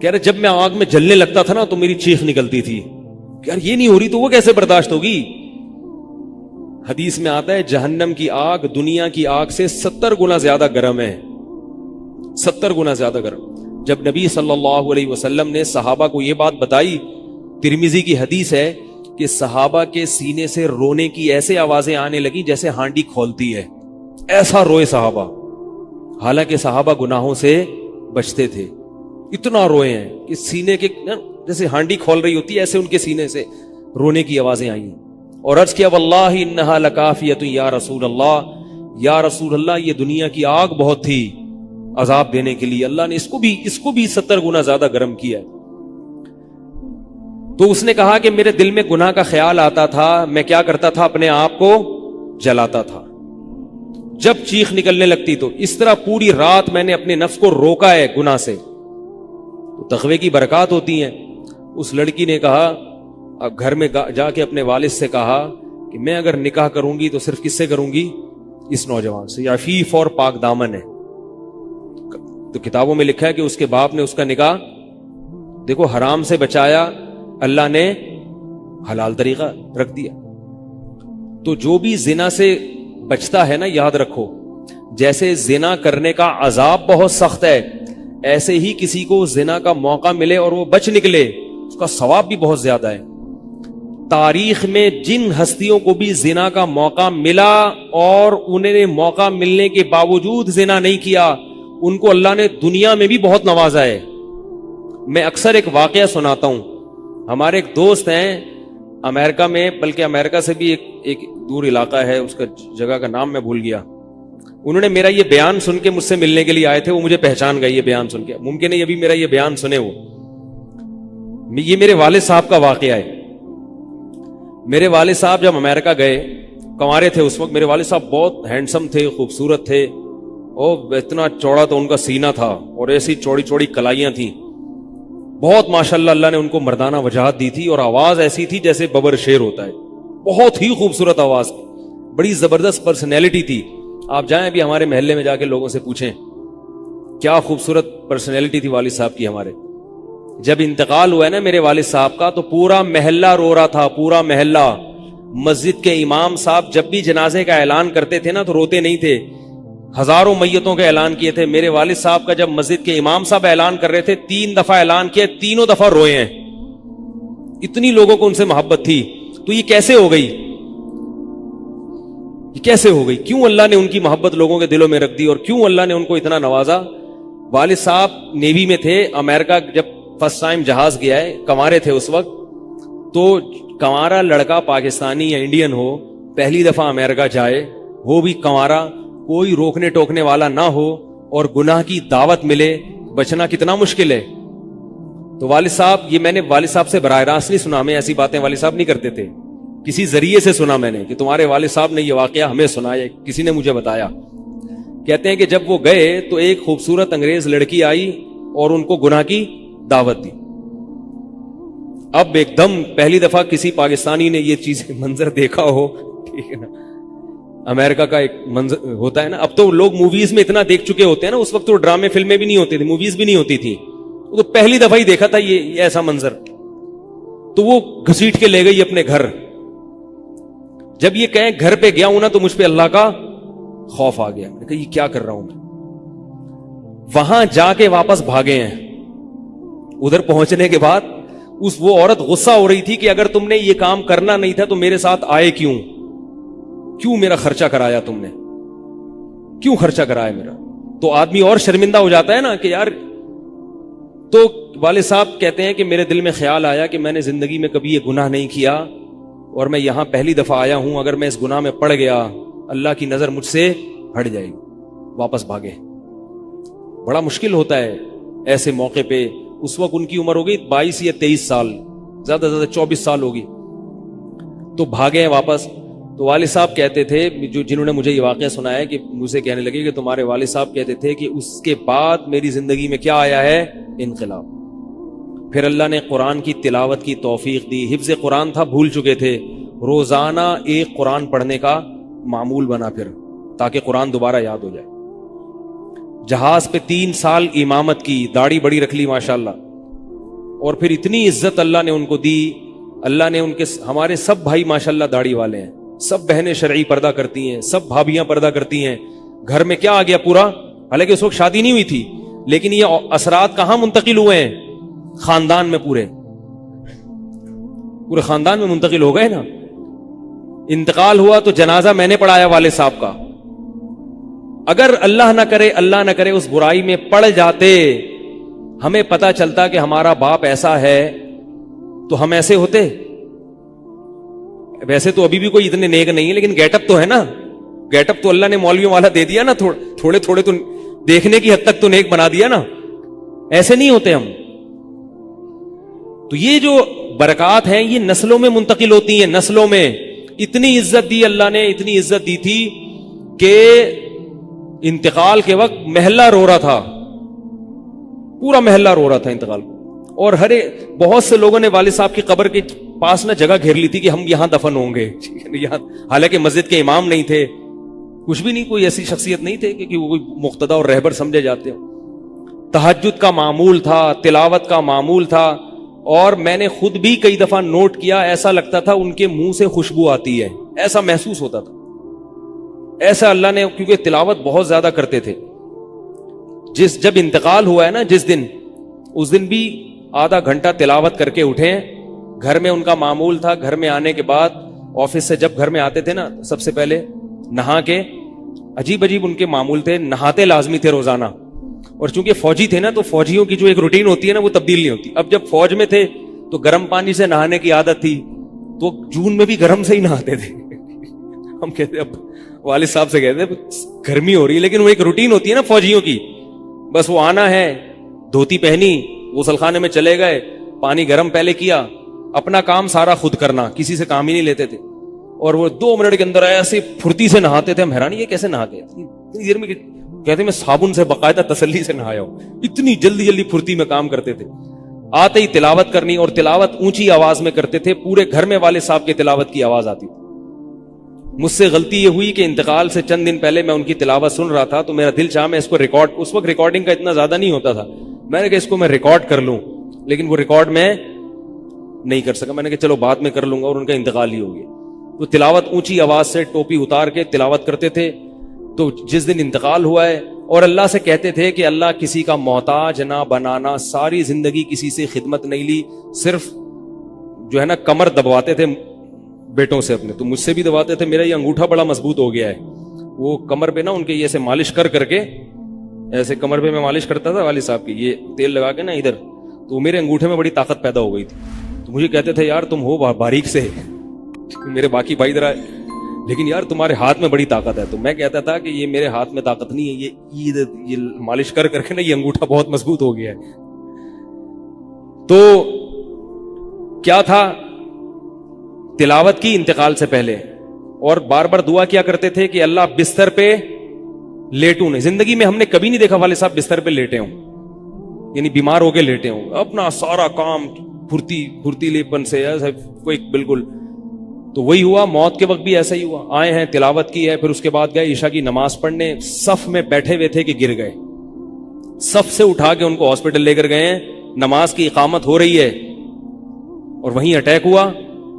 کہہ رہے جب میں آگ میں جلنے لگتا تھا نا تو میری چیخ نکلتی تھی کہ یار یہ نہیں ہو رہی تو وہ کیسے برداشت ہوگی. حدیث میں آتا ہے جہنم کی آگ دنیا کی آگ سے 70 گنا زیادہ گرم ہے, 70 گنا زیادہ گرم. جب نبی صلی اللہ علیہ وسلم نے صحابہ کو یہ بات بتائی, ترمذی کی حدیث ہے کہ صحابہ کے سینے سے رونے کی ایسے آوازیں آنے لگی جیسے ہانڈی کھولتی ہے, ایسا روئے صحابہ. حالانکہ صحابہ گناہوں سے بچتے تھے, اتنا روئے ہیں کہ سینے کے جیسے ہانڈی کھول رہی ہوتی ہے ایسے ان کے سینے سے رونے کی آوازیں آئی ہیں. اور عرض کیا واللہ انہا لکافیۃ یا رسول اللہ, یا رسول اللہ یہ دنیا کی آگ بہت تھی عذاب دینے کے لیے, اللہ نے اس کو بھی 70 گنا زیادہ گرم کیا ہے. تو اس نے کہا کہ میرے دل میں گناہ کا خیال آتا تھا, میں کیا کرتا تھا, اپنے آپ کو جلاتا تھا جب چیخ نکلنے لگتی. تو اس طرح پوری رات میں نے اپنے نفس کو روکا ہے گناہ سے. تو تقوی کی برکات ہوتی ہیں. اس لڑکی نے کہا, اب گھر میں جا کے اپنے والد سے کہا کہ میں اگر نکاح کروں گی تو صرف کس سے کروں گی, اس نوجوان سے, یا عفیف اور پاک دامن ہے. تو کتابوں میں لکھا ہے کہ اس کے باپ نے اس کا نکاح دیکھو حرام سے بچایا, اللہ نے حلال طریقہ رکھ دیا. تو جو بھی زنا سے بچتا ہے نا, یاد رکھو جیسے زنا کرنے کا عذاب بہت سخت ہے, ایسے ہی کسی کو زنا کا موقع ملے اور وہ بچ نکلے اس کا ثواب بھی بہت زیادہ ہے. تاریخ میں جن ہستیوں کو بھی زنا کا موقع ملا اور انہیں نے موقع ملنے کے باوجود زنا نہیں کیا, ان کو اللہ نے دنیا میں بھی بہت نوازا ہے. میں اکثر ایک واقعہ سناتا ہوں. ہمارے ایک دوست ہیں امریکہ میں, بلکہ امریکہ سے بھی ایک دور علاقہ ہے, اس کا جگہ کا نام میں بھول گیا. انہوں نے میرا یہ بیان سن کے مجھ سے ملنے کے لیے آئے تھے, وہ مجھے پہچان گئے یہ بیان سن کے. ممکن ہے یہ بھی میرا یہ بیان سنے. یہ میرے والد صاحب کا واقعہ ہے. میرے والد صاحب جب امریکہ گئے, کنوارے تھے اس وقت, میرے والد صاحب بہت ہینڈسم تھے, خوبصورت تھے, اور اتنا چوڑا تو ان کا سینہ تھا اور ایسی چوڑی چوڑی کلائیاں تھیں. بہت ماشاءاللہ اللہ نے ان کو مردانہ وجاہت دی تھی, اور آواز ایسی تھی جیسے ببر شیر ہوتا ہے, بہت ہی خوبصورت آواز, بڑی زبردست پرسنالٹی تھی. آپ جائیں ابھی ہمارے محلے میں جا کے لوگوں سے پوچھیں کیا خوبصورت پرسنالٹی تھی والد صاحب کی ہمارے. جب انتقال ہوا ہے نا میرے والد صاحب کا, تو پورا محلہ رو رہا تھا, پورا محلہ. مسجد کے امام صاحب جب بھی جنازے کا اعلان کرتے تھے نا تو روتے نہیں تھے, ہزاروں میتوں کا اعلان کیے تھے. میرے والد صاحب کا جب مسجد کے امام صاحب اعلان کر رہے تھے 3 دفعہ اعلان کیا, تینوں دفعہ روئے ہیں. اتنی لوگوں کو ان سے محبت تھی. تو یہ کیسے ہو گئی, یہ کیسے ہو گئی؟ کیوں اللہ نے ان کی محبت لوگوں کے دلوں میں رکھ دی, اور کیوں اللہ نے ان کو اتنا نوازا. والد صاحب نیوی میں تھے, امریکہ جب فرسٹ ٹائم جہاز گیا ہے, کنوارے تھے اس وقت. تو کنوارا لڑکا پاکستانی یا انڈین ہو, پہلی دفعہ امریکہ جائے, وہ بھی کنوارا, کوئی روکنے ٹوکنے والا نہ ہو, اور گناہ کی دعوت ملے, بچنا کتنا مشکل ہے. تو والد صاحب, یہ میں نے والد صاحب سے براہ راست نہیں سنا, ہمیں ایسی باتیں والد صاحب نہیں کرتے تھے, کسی ذریعے سے سنا میں نے کہ تمہارے والد صاحب نے یہ واقعہ ہمیں سنایا, کسی نے مجھے بتایا. کہتے ہیں کہ جب وہ گئے تو ایک خوبصورت انگریز لڑکی آئی اور ان کو گناہ کی دعوت دی. اب ایک دم پہلی دفعہ کسی پاکستانی نے یہ چیز منظر دیکھا ہو, ٹھیک ہے نا, امریکہ کا ایک منظر ہوتا ہے نا, اب تو لوگ موویز میں اتنا دیکھ چکے ہوتے ہیں نا, اس وقت تو ڈرامے فلمیں بھی نہیں ہوتی تھی, موویز بھی نہیں ہوتی تھی, وہ تو پہلی دفعہ ہی دیکھا تھا یہ ایسا منظر. تو وہ گھسیٹ کے لے گئی اپنے گھر. جب یہ کہیں گھر پہ گیا ہوں نا تو مجھ پہ اللہ کا خوف آ گیا, میں کہا یہ کیا کر رہا ہوں میں. وہاں جا کے واپس بھاگے ہیں. ادھر پہنچنے کے بعد وہ عورت غصہ ہو رہی تھی کہ اگر تم نے یہ کام کرنا نہیں تھا تو میرے ساتھ آئے کیوں میرا خرچہ کرایا, تم نے کیوں خرچہ کرایا میرا. تو آدمی اور شرمندہ ہو جاتا ہے نا کہ یار. تو والد صاحب کہتے ہیں کہ میرے دل میں خیال آیا کہ میں نے زندگی میں کبھی یہ گناہ نہیں کیا, اور میں یہاں پہلی دفعہ آیا ہوں, اگر میں اس گناہ میں پڑ گیا اللہ کی نظر مجھ سے ہٹ جائے گی. واپس بھاگے. بڑا مشکل ہوتا ہے ایسے موقع پہ. اس وقت ان کی عمر ہوگی 22 یا 23 سال, زیادہ سے زیادہ 24 سال ہوگی. تو بھاگے ہیں واپس. تو والد صاحب کہتے تھے, جنہوں نے مجھے یہ واقعہ سنایا, کہ مجھے کہنے لگے کہ تمہارے والد صاحب کہتے تھے کہ اس کے بعد میری زندگی میں کیا آیا ہے, انقلاب. پھر اللہ نے قرآن کی تلاوت کی توفیق دی. حفظ قرآن تھا, بھول چکے تھے. روزانہ ایک قرآن پڑھنے کا معمول بنا پھر, تاکہ قرآن دوبارہ یاد ہو جائے. جہاز پہ 3 سال امامت کی, داڑھی بڑی رکھ لی ماشاءاللہ, اور پھر اتنی عزت اللہ نے ان کو دی. اللہ نے ان کے, ہمارے سب بھائی ماشاءاللہ داڑھی والے ہیں, سب بہنیں شرعی پردہ کرتی ہیں, سب بھابیاں پردہ کرتی ہیں. گھر میں کیا آ گیا پورا, حالانکہ اس وقت شادی نہیں ہوئی تھی, لیکن یہ اثرات کہاں منتقل ہوئے ہیں؟ خاندان میں, پورے خاندان میں منتقل ہو گئے نا. انتقال ہوا تو جنازہ میں نے پڑھایا والد صاحب کا. اگر اللہ نہ کرے اس برائی میں پڑ جاتے, ہمیں پتا چلتا کہ ہمارا باپ ایسا ہے, تو ہم ایسے ہوتے؟ ویسے تو ابھی بھی کوئی اتنے نیک نہیں ہے, لیکن گیٹ اپ تو ہے نا. گیٹ اپ تو اللہ نے مولویوں والا دے دیا نا, تھوڑے تھوڑے تو دیکھنے کی حد تک تو نیک بنا دیا نا. ایسے نہیں ہوتے ہم. تو یہ جو برکات ہیں یہ نسلوں میں منتقل ہوتی ہیں. نسلوں میں اتنی عزت دی اللہ نے, اتنی عزت دی تھی کہ انتقال کے وقت محلہ رو رہا تھا, پورا محلہ رو رہا تھا انتقال. اور بہت سے لوگوں نے والد صاحب کی قبر کے پاس نہ جگہ گھیر لی تھی کہ ہم یہاں دفن ہوں گے. حالانکہ مسجد کے امام نہیں تھے, کچھ بھی نہیں, کوئی ایسی شخصیت نہیں تھے کہ وہ کوئی مقتدی اور رہبر سمجھے جاتے ہو. تہجد کا معمول تھا, تلاوت کا معمول تھا. اور میں نے خود بھی کئی دفعہ نوٹ کیا, ایسا لگتا تھا ان کے منہ سے خوشبو آتی ہے, ایسا محسوس ہوتا تھا. ایسا اللہ نے, کیونکہ تلاوت بہت زیادہ کرتے تھے. جب انتقال ہوا ہے نا جس دن, اس دن بھی آدھا گھنٹہ تلاوت کر کے اٹھے. گھر میں ان کا معمول تھا, گھر میں آنے کے بعد آفس سے جب گھر میں آتے تھے نا, سب سے پہلے نہا کے, عجیب ان کے معمول تھے, نہاتے لازمی تھے روزانہ. اور چونکہ فوجی تھے نا, تو فوجیوں کی جو ایک روٹین ہوتی ہے نا, وہ تبدیل نہیں ہوتی. اب جب فوج میں تھے تو گرم پانی سے نہانے کی عادت تھی, تو جون میں بھی گرم سے ہی نہاتے تھے. ہم کہتے, اب والد صاحب سے کہتے گرمی ہو رہی ہے, لیکن وہ ایک روٹین ہوتی ہے نا فوجیوں کی. بس وہ آنا ہے, دھوتی پہنی, غسل خانے میں چلے گئے, پانی گرم پہلے کیا, اپنا کام سارا خود کرنا, کسی سے کام ہی نہیں لیتے تھے. اور وہ 2 منٹ کے اندر ایسے پھرتی سے نہاتے تھے. ہم حیران, یہ کیسے نہاتے ہیں اتنی دیر میں؟ کہتے میں صابن سے باقاعدہ تسلی سے نہایا ہوں. اتنی جلدی پھرتی میں کام کرتے تھے. آتے ہی تلاوت کرنی, اور تلاوت اونچی آواز میں کرتے تھے. پورے گھر میں والد صاحب کے تلاوت کی آواز آتی تھی. مجھ سے غلطی یہ ہوئی کہ انتقال سے چند دن پہلے میں ان کی تلاوت سن رہا تھا, تو میرا دل چاہا میں اس کو ریکارڈ, اس وقت ریکارڈنگ کا اتنا زیادہ نہیں ہوتا تھا, میں نے کہا اس کو میں ریکارڈ کر لوں, لیکن وہ ریکارڈ میں نہیں کر سکا. میں نے کہا چلو بعد میں کر لوں گا, اور ان کا انتقال ہی ہو گیا. تو تلاوت اونچی آواز سے ٹوپی اتار کے تلاوت کرتے تھے. تو جس دن انتقال ہوا ہے, اور اللہ سے کہتے تھے کہ اللہ کسی کا محتاج نہ بنانا, ساری زندگی کسی سے خدمت نہیں لی, صرف جو ہے نا کمر دبواتے تھے بیٹوں سے اپنے. تو مجھ سے بھی دباتے تھے, میرا یہ انگوٹھا بڑا مضبوط ہو گیا ہے. وہ کمر پہ نا ان کے یہ ایسے مالش کر کے, ایسے کمر پہ میں مالش کرتا تھا والد صاحب کی, یہ تیل لگا کے نا ادھر, تو میرے انگوٹھے میں بڑی طاقت پیدا ہو گئی تھی. تو مجھے کہتے تھے یار تم ہو باریک سے, میرے باقی بھائی ذرا, لیکن یار تمہارے ہاتھ میں بڑی طاقت ہے. تو میں کہتا تھا کہ یہ میرے ہاتھ میں طاقت نہیں ہے, یہ مالش کر کے نا یہ انگوٹھا بہت مضبوط ہو گیا ہے. تو کیا تھا, تلاوت کی انتقال سے پہلے, اور بار بار دعا کیا کرتے تھے کہ اللہ بستر پہ لیٹوں نہیں. زندگی میں ہم نے کبھی نہیں دیکھا والد صاحب بستر پہ لیٹے ہوں, یعنی بیمار ہو کے لیٹے ہوں, اپنا سارا کام پھرتیلے پن سے کوئی بالکل. تو وہی ہوا, موت کے وقت بھی ایسا ہی ہوا. آئے ہیں, تلاوت کی ہے, پھر اس کے بعد گئے عشاء کی نماز پڑھنے, صف میں بیٹھے ہوئے تھے کہ گر گئے. صف سے اٹھا کے ان کو ہاسپٹل لے کر گئے ہیں, نماز کی اقامت ہو رہی ہے, اور وہیں اٹیک ہوا,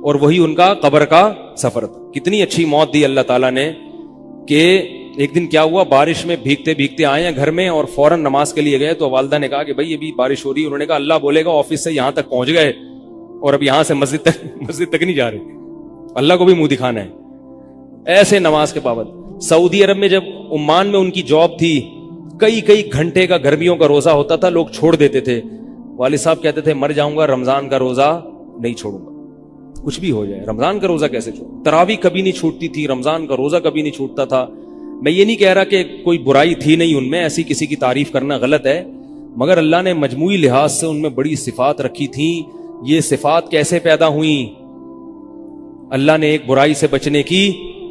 اور وہی ان کا قبر کا سفر تھا. کتنی اچھی موت دی اللہ تعالیٰ نے, کہ ایک دن کیا ہوا, بارش میں بھیگتے بھیگتے آئے ہیں گھر میں, اور فوراً نماز کے لیے گئے. تو والدہ نے کہا کہ بھائی ابھی بارش ہو رہی ہے. انہوں نے کہا اللہ بولے گا آفس سے یہاں تک پہنچ گئے, اور اب یہاں سے مسجد تک نہیں جا رہے, اللہ کو بھی منہ دکھانا ہے. ایسے نماز کے پابند. سعودی عرب میں جب عمان میں ان کی جاب تھی, کئی گھنٹے کا گرمیوں کا روزہ ہوتا تھا, لوگ چھوڑ دیتے تھے. والد صاحب کہتے تھے مر جاؤں گا, رمضان کا روزہ نہیں چھوڑوں گا, کچھ بھی ہو جائے رمضان کا روزہ کیسے چھوڑوں. تراویح کبھی نہیں چھوٹتی تھی, رمضان کا روزہ کبھی نہیں چھوٹتا تھا. میں یہ نہیں کہہ رہا کہ کوئی برائی تھی نہیں ان میں, ایسی کسی کی تعریف کرنا غلط ہے, مگر اللہ نے مجموعی لحاظ سے ان میں بڑی صفات رکھی تھی. یہ صفات کیسے پیدا ہوئیں؟ اللہ نے ایک برائی سے بچنے کی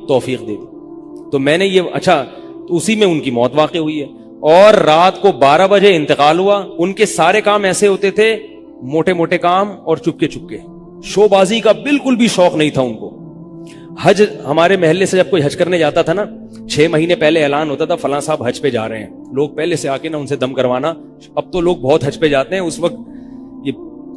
توفیق دے دی. تو میں نے یہ تو اسی میں ان کی موت واقع ہوئی ہے. اور رات کو 12 بجے انتقال ہوا. ان کے سارے کام ایسے ہوتے تھے, موٹے موٹے کام, اور چپکے شو بازی کا بالکل بھی شوق نہیں تھا ان کو. حج, ہمارے محلے سے جب کوئی حج کرنے جاتا تھا نا, 6 مہینے پہلے اعلان ہوتا تھا فلاں صاحب حج پہ جا رہے ہیں, لوگ پہلے سے آ کے نا ان سے دم کروانا. اب تو لوگ بہت حج پہ جاتے ہیں, اس وقت یہ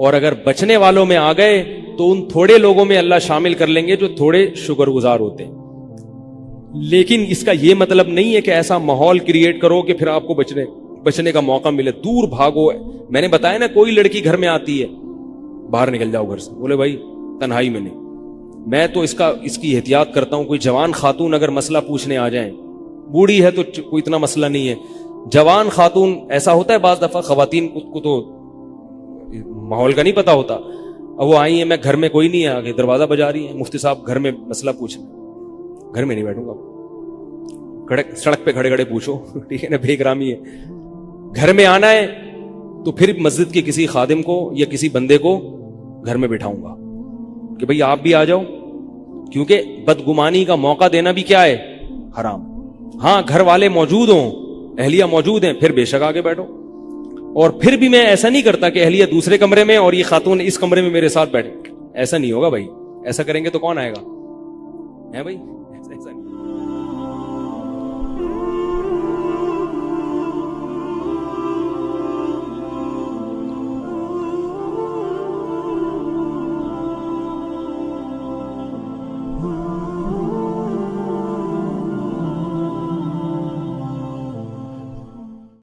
اور اگر بچنے والوں میں آ گئے تو ان تھوڑے لوگوں میں اللہ شامل کر لیں گے جو تھوڑے شکر گزار ہوتے ہیں. لیکن اس کا یہ مطلب نہیں ہے کہ ایسا ماحول کریٹ کرو کہ پھر آپ کو بچنے کا موقع ملے. دور بھاگو. میں نے بتایا نا, کوئی لڑکی گھر میں آتی ہے, باہر نکل جاؤ گھر سے, بولے بھائی تنہائی میں نہیں. میں تو اس کی احتیاط کرتا ہوں. کوئی جوان خاتون اگر مسئلہ پوچھنے آ جائیں, بوڑھی ہے تو کوئی اتنا مسئلہ نہیں ہے, جوان خاتون, ایسا ہوتا ہے بعض دفعہ خواتین کو تو ماحول کا نہیں پتا ہوتا, اب وہ آئی ہیں, میں گھر میں کوئی نہیں ہے, آگے دروازہ بجا رہی ہیں, مفتی صاحب گھر میں مسئلہ پوچھنا. گھر میں نہیں بیٹھوں گا, سڑک پہ کھڑے کھڑے پوچھو, ٹھیک ہے نا, بے احترامی ہے. گھر میں آنا ہے تو پھر مسجد کے کسی خادم کو یا کسی بندے کو گھر میں بٹھاؤں گا کہ بھئی آپ بھی آ جاؤ, کیونکہ بدگمانی کا موقع دینا بھی کیا ہے, حرام. ہاں گھر والے موجود ہوں, اہلیہ موجود ہیں, پھر بے شک آگے بیٹھو. اور پھر بھی میں ایسا نہیں کرتا کہ اہلیہ دوسرے کمرے میں اور یہ خاتون اس کمرے میں میرے ساتھ بیٹھے. ایسا نہیں ہوگا بھائی, ایسا کریں گے تو کون آئے گا, ہے بھائی, ایسا نہیں.